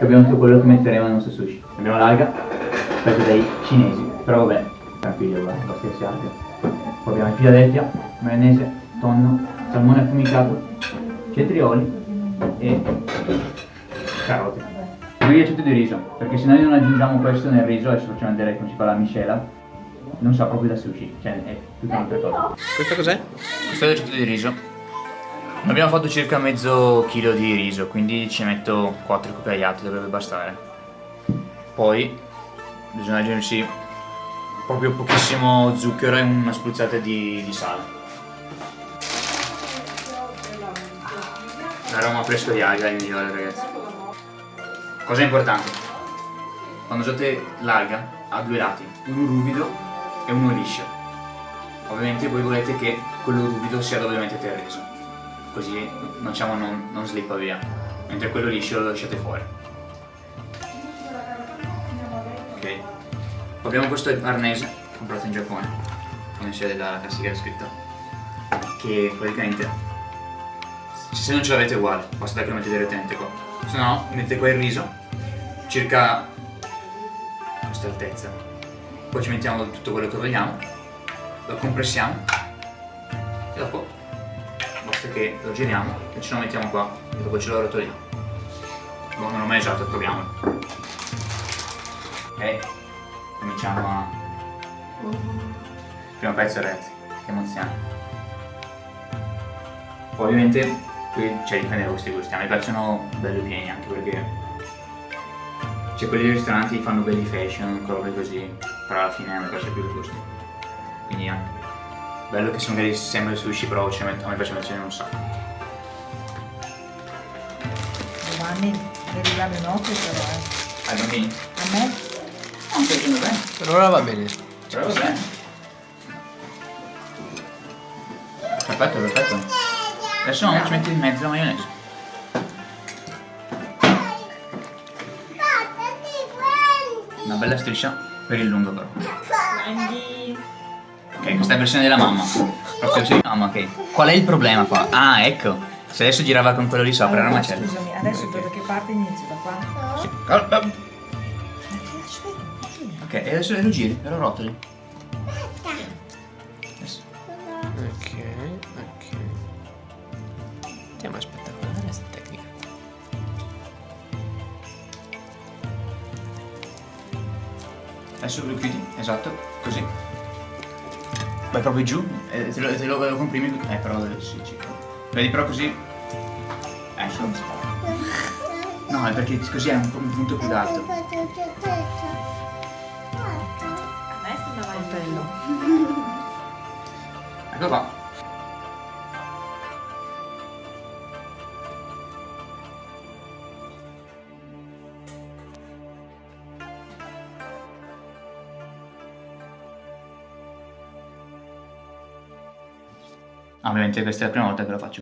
Abbiamo tutto quello che metteremo nel nostro sushi. Abbiamo l'alga, fatta dai cinesi, però vabbè, tranquillo, va, qualsiasi alga. Poi abbiamo il Philadelphia, maionese, tonno, salmone affumicato, cetrioli e carote. Qui è aceto di riso, perché se noi non aggiungiamo questo nel riso, adesso facciamo vedere come si fa la miscela, non sa proprio da sushi, cioè è tutta un'altra cosa. Questo cos'è? Questo è l'aceto di riso. Abbiamo fatto circa mezzo chilo di riso, quindi ci metto 4 cucchiaiate, dovrebbe bastare. Poi bisogna aggiungerci proprio pochissimo zucchero e una spruzzata di sale. L'aroma fresco di alga è il migliore, ragazzi. Cosa importante? Quando usate l'alga ha due lati, uno ruvido e uno liscio. Ovviamente voi volete che quello ruvido sia dove mettete il riso, così non slippa via, mentre quello liscio lo lasciate fuori. Ok. Poi abbiamo questo arnese comprato in Giappone, come c'è della classica scritta, che praticamente se non ce l'avete uguale basta che lo mettete direttamente qua, se no mettete qua il riso circa questa altezza, poi ci mettiamo tutto quello che vogliamo, lo compressiamo e dopo basta che lo giriamo e ce lo mettiamo qua e dopo ce lo rotoliamo. Non l'ho mai usato, proviamolo. Ok, cominciamo a... Primo pezzo, ragazzi, che emozione. Poi ovviamente qui dipende da questi gusti, a me piacciono belli pieni anche perché c'è quelli dei ristoranti che fanno belli fashion, robe così, però alla fine a me piace più il gusto. Quindi anche bello che sono magari sembra il sushi, però a me piace mettere un sacco. Giovanni, devi darmi un occhio però, Ai bambini? A me? Non sto facendo bene. Per ora va bene. Però va bene. Perfetto, perfetto. Adesso no, ci metti in mezzo la maionese. Una bella striscia per il lungo però. Ok, questa è la versione della mamma. Proprio sì, mamma, ok. Qual è il problema qua? Ah, ecco. Se adesso girava con quello lì sopra era Allora, macello. scusami, adesso Ok. da che parte inizio? Da qua? Sì. Ok, e adesso lo giri, e lo rotoli. Adesso. Ok. Andiamo a spettacolare questa tecnica. Adesso lo chiudi, esatto, così. Vai proprio giù, te lo comprimi, però sì, vedi però così. Ecco. No, è perché così è un punto più alto. A me sembrava il bello. Ecco qua. Ovviamente questa è la prima volta che lo faccio.